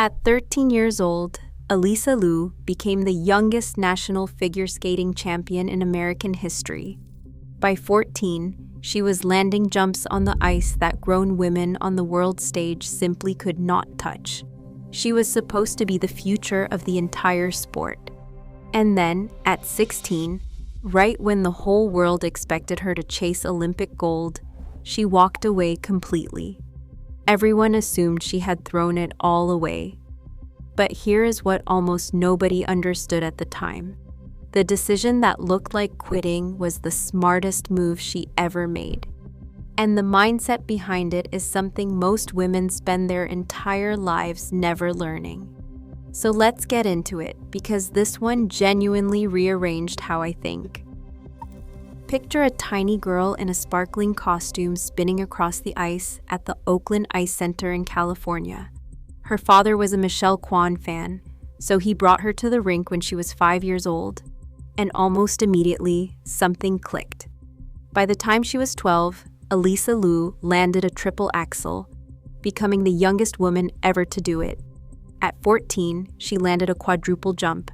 At 13 years old, Alysa Liu became the youngest national figure skating champion in American history. By 14, she was landing jumps on the ice that grown women on the world stage simply could not touch. She was supposed to be the future of the entire sport. And then, at 16, right when the whole world expected her to chase Olympic gold, she walked away completely. Everyone assumed she had thrown it all away. But here is what almost nobody understood at the time. The decision that looked like quitting was the smartest move she ever made. And the mindset behind it is something most women spend their entire lives never learning. So let's get into it, because this one genuinely rearranged how I think. Picture a tiny girl in a sparkling costume spinning across the ice at the Oakland Ice Center in California. Her father was a Michelle Kwan fan, so he brought her to the rink when she was 5 years old. And almost immediately, something clicked. By the time she was 12, Alysa Liu landed a triple axel, becoming the youngest woman ever to do it. At 14, she landed a quadruple jump,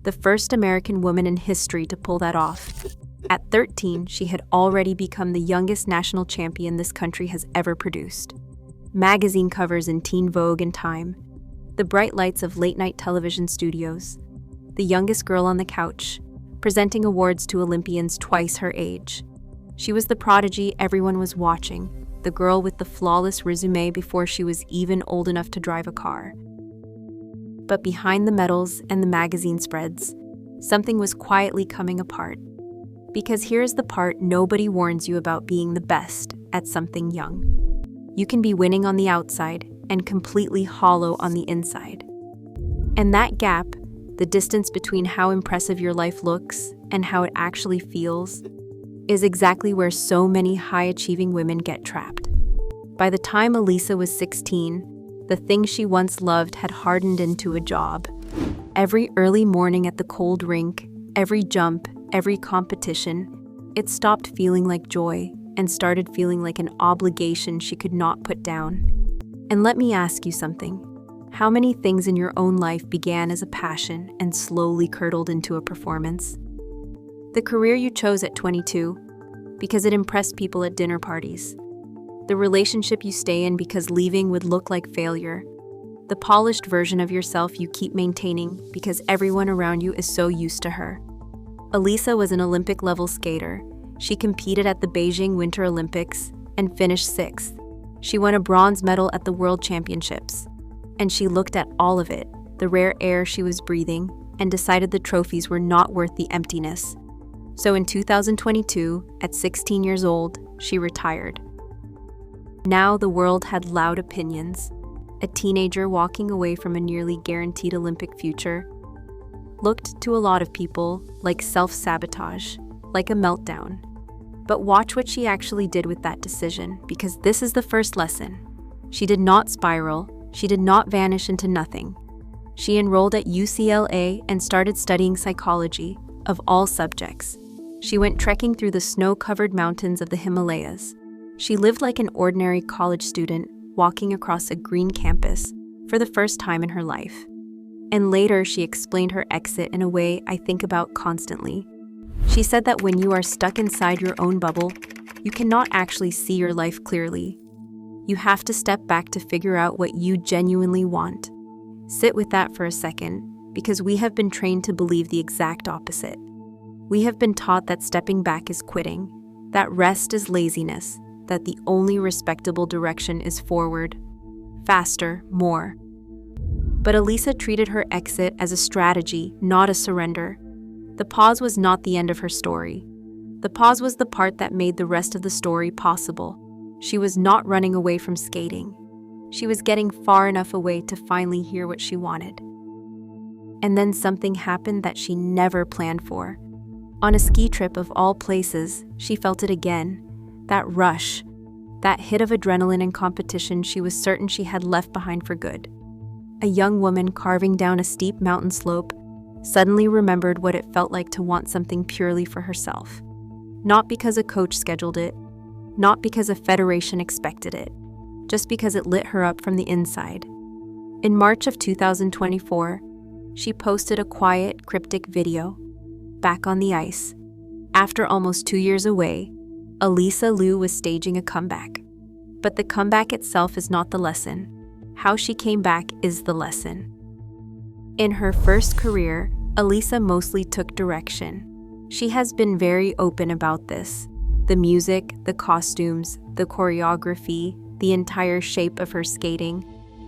the first American woman in history to pull that off. At 13, she had already become the youngest national champion this country has ever produced. Magazine covers in Teen Vogue and Time, the bright lights of late-night television studios, the youngest girl on the couch, presenting awards to Olympians twice her age. She was the prodigy everyone was watching, the girl with the flawless resume before she was even old enough to drive a car. But behind the medals and the magazine spreads, something was quietly coming apart. Because here's the part nobody warns you about being the best at something young. You can be winning on the outside and completely hollow on the inside. And that gap, the distance between how impressive your life looks and how it actually feels, is exactly where so many high-achieving women get trapped. By the time Alysa was 16, the thing she once loved had hardened into a job. Every early morning at the cold rink, every jump, every competition, it stopped feeling like joy and started feeling like an obligation she could not put down. And let me ask you something. How many things in your own life began as a passion and slowly curdled into a performance? The career you chose at 22 because it impressed people at dinner parties. The relationship you stay in because leaving would look like failure. The polished version of yourself you keep maintaining because everyone around you is so used to her. Alysa was an Olympic-level skater. She competed at the Beijing Winter Olympics and finished 6th. She won a bronze medal at the World Championships. And she looked at all of it, the rare air she was breathing, and decided the trophies were not worth the emptiness. So in 2022, at 16 years old, she retired. Now the world had loud opinions. A teenager walking away from a nearly guaranteed Olympic future looked to a lot of people like self-sabotage, like a meltdown. But watch what she actually did with that decision, because this is the first lesson. She did not spiral. She did not vanish into nothing. She enrolled at UCLA and started studying psychology, of all subjects. She went trekking through the snow-covered mountains of the Himalayas. She lived like an ordinary college student, walking across a green campus for the first time in her life. And later, she explained her exit in a way I think about constantly. She said that when you are stuck inside your own bubble, you cannot actually see your life clearly. You have to step back to figure out what you genuinely want. Sit with that for a second, because we have been trained to believe the exact opposite. We have been taught that stepping back is quitting, that rest is laziness, that the only respectable direction is forward, faster, more. But Alysa treated her exit as a strategy, not a surrender. The pause was not the end of her story. The pause was the part that made the rest of the story possible. She was not running away from skating. She was getting far enough away to finally hear what she wanted. And then something happened that she never planned for. On a ski trip of all places, she felt it again. That rush, that hit of adrenaline and competition she was certain she had left behind for good. A young woman carving down a steep mountain slope suddenly remembered what it felt like to want something purely for herself. Not because a coach scheduled it, not because a federation expected it, just because it lit her up from the inside. In March of 2024, she posted a quiet, cryptic video, Back on the Ice. After almost 2 years away, Alysa Liu was staging a comeback. But the comeback itself is not the lesson. How she came back is the lesson. In her first career, Alysa mostly took direction. She has been very open about this. The music, the costumes, the choreography, the entire shape of her skating,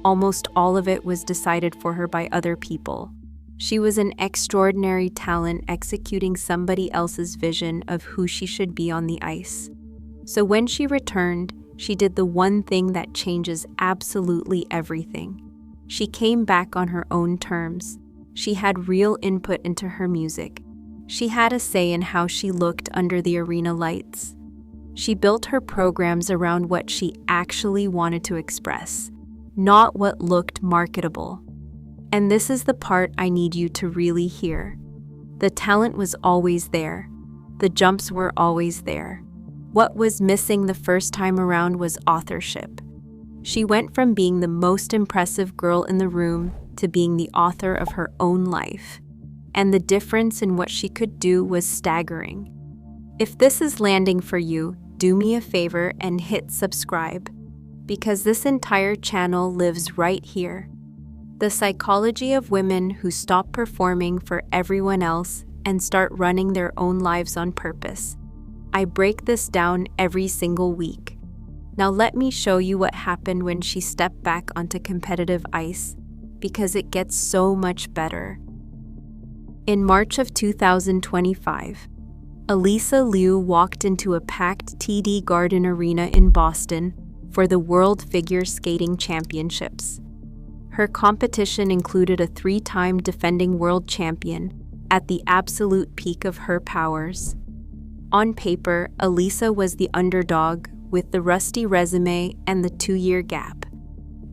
almost all of it was decided for her by other people. She was an extraordinary talent executing somebody else's vision of who she should be on the ice. So when she returned, she did the one thing that changes absolutely everything. She came back on her own terms. She had real input into her music. She had a say in how she looked under the arena lights. She built her programs around what she actually wanted to express, not what looked marketable. And this is the part I need you to really hear. The talent was always there. The jumps were always there. What was missing the first time around was authorship. She went from being the most impressive girl in the room to being the author of her own life. And the difference in what she could do was staggering. If this is landing for you, do me a favor and hit subscribe, because this entire channel lives right here. The psychology of women who stop performing for everyone else and start running their own lives on purpose. I break this down every single week. Now let me show you what happened when she stepped back onto competitive ice, because it gets so much better. In March of 2025, Alysa Liu walked into a packed TD Garden Arena in Boston for the World Figure Skating Championships. Her competition included a 3-time defending world champion at the absolute peak of her powers. On paper, Alysa was the underdog with the rusty resume and the 2-year gap.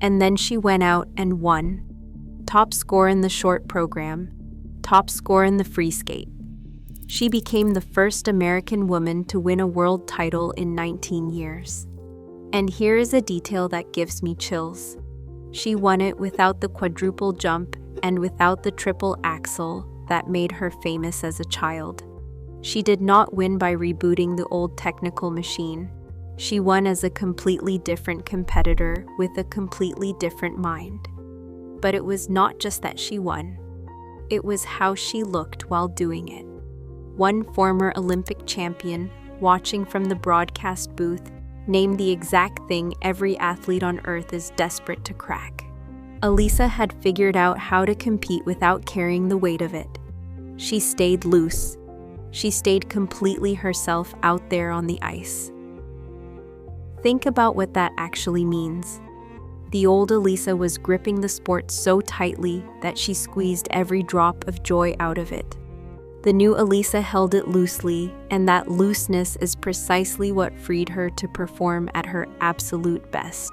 And then she went out and won. Top score in the short program, top score in the free skate. She became the first American woman to win a world title in 19 years. And here is a detail that gives me chills. She won it without the quadruple jump and without the triple axel that made her famous as a child. She did not win by rebooting the old technical machine. She won as a completely different competitor with a completely different mind. But it was not just that she won. It was how she looked while doing it. One former Olympic champion, watching from the broadcast booth, named the exact thing every athlete on earth is desperate to crack. Alysa had figured out how to compete without carrying the weight of it. She stayed loose. She stayed completely herself out there on the ice. Think about what that actually means. The old Alysa was gripping the sport so tightly that she squeezed every drop of joy out of it. The new Alysa held it loosely, and that looseness is precisely what freed her to perform at her absolute best.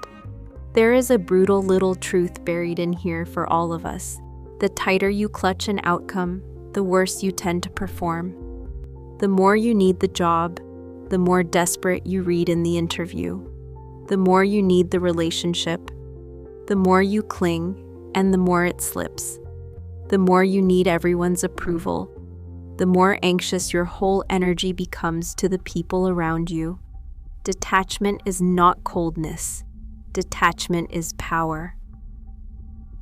There is a brutal little truth buried in here for all of us. The tighter you clutch an outcome, the worse you tend to perform. The more you need the job, the more desperate you read in the interview. The more you need the relationship, the more you cling, and the more it slips. The more you need everyone's approval, the more anxious your whole energy becomes to the people around you. Detachment is not coldness. Detachment is power.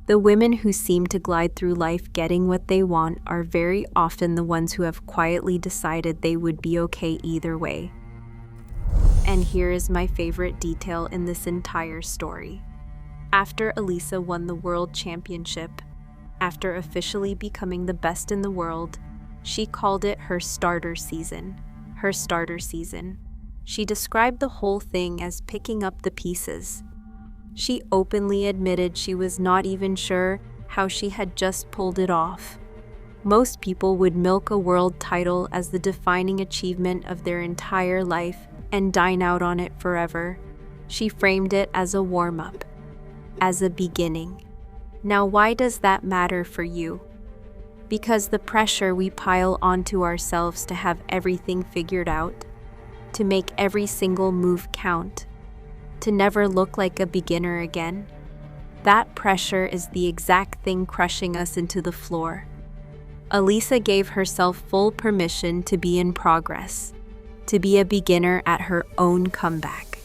The women who seem to glide through life getting what they want are very often the ones who have quietly decided they would be okay either way. And here is my favorite detail in this entire story. After Alysa won the World Championship, after officially becoming the best in the world, she called it her starter season. Her starter season. She described the whole thing as picking up the pieces. She openly admitted she was not even sure how she had just pulled it off. Most people would milk a world title as the defining achievement of their entire life and dine out on it forever. She framed it as a warm-up, as a beginning. Now, why does that matter for you? Because the pressure we pile onto ourselves to have everything figured out, to make every single move count, to never look like a beginner again, That pressure is the exact thing crushing us into the floor. Alysa gave herself full permission to be in progress, to be a beginner at her own comeback.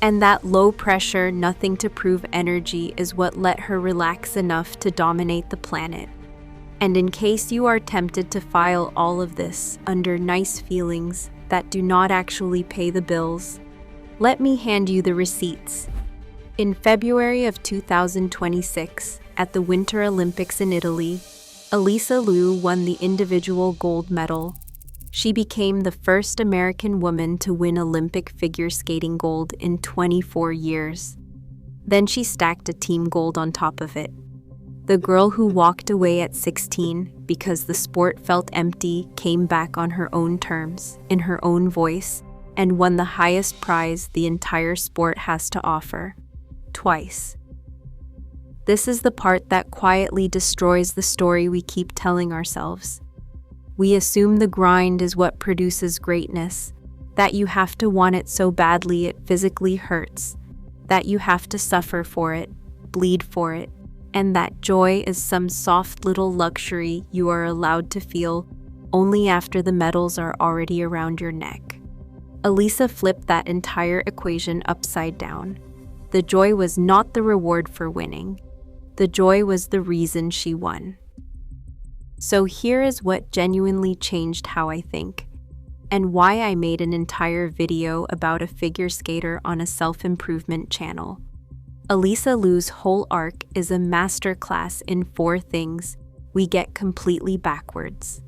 And that low pressure, nothing to prove energy is what let her relax enough to dominate the planet. And in case you are tempted to file all of this under nice feelings that do not actually pay the bills, let me hand you the receipts. In February of 2026, at the Winter Olympics in Italy, Alysa Liu won the individual gold medal. She became the first American woman to win Olympic figure skating gold in 24 years. Then she stacked a team gold on top of it. The girl who walked away at 16 because the sport felt empty came back on her own terms, in her own voice, and won the highest prize the entire sport has to offer. Twice. This is the part that quietly destroys the story we keep telling ourselves. We assume the grind is what produces greatness, that you have to want it so badly it physically hurts, that you have to suffer for it, bleed for it, and that joy is some soft little luxury you are allowed to feel only after the medals are already around your neck. Alysa flipped that entire equation upside down. The joy was not the reward for winning. The joy was the reason she won. So here is what genuinely changed how I think, and why I made an entire video about a figure skater on a self-improvement channel. Alysa Liu's whole arc is a masterclass in 4 things we get completely backwards.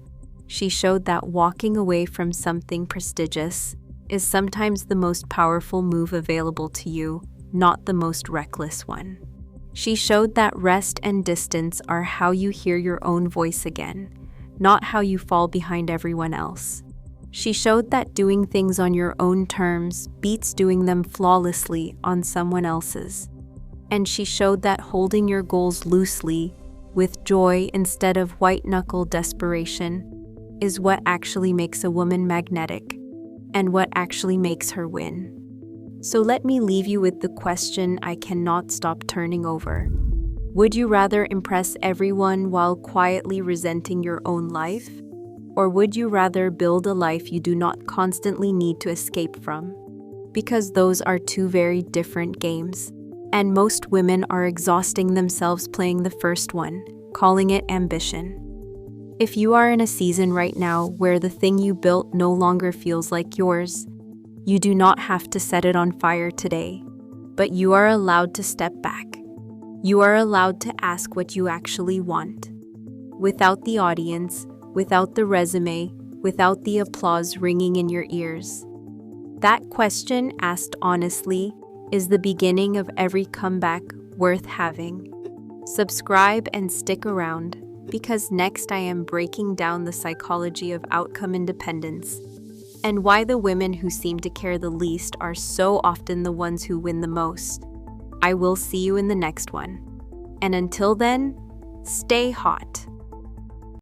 She showed that walking away from something prestigious is sometimes the most powerful move available to you, not the most reckless one. She showed that rest and distance are how you hear your own voice again, not how you fall behind everyone else. She showed that doing things on your own terms beats doing them flawlessly on someone else's. And she showed that holding your goals loosely, with joy instead of white-knuckle desperation, is what actually makes a woman magnetic, and what actually makes her win. So let me leave you with the question I cannot stop turning over. Would you rather impress everyone while quietly resenting your own life? Or would you rather build a life you do not constantly need to escape from? Because those are 2 very different games, and most women are exhausting themselves playing the first one, calling it ambition. If you are in a season right now where the thing you built no longer feels like yours, you do not have to set it on fire today, but you are allowed to step back. You are allowed to ask what you actually want. Without the audience, without the resume, without the applause ringing in your ears. That question, asked honestly, is the beginning of every comeback worth having. Subscribe and stick around, because next I am breaking down the psychology of outcome independence, and why the women who seem to care the least are so often the ones who win the most. I will see you in the next one. And until then, stay hot.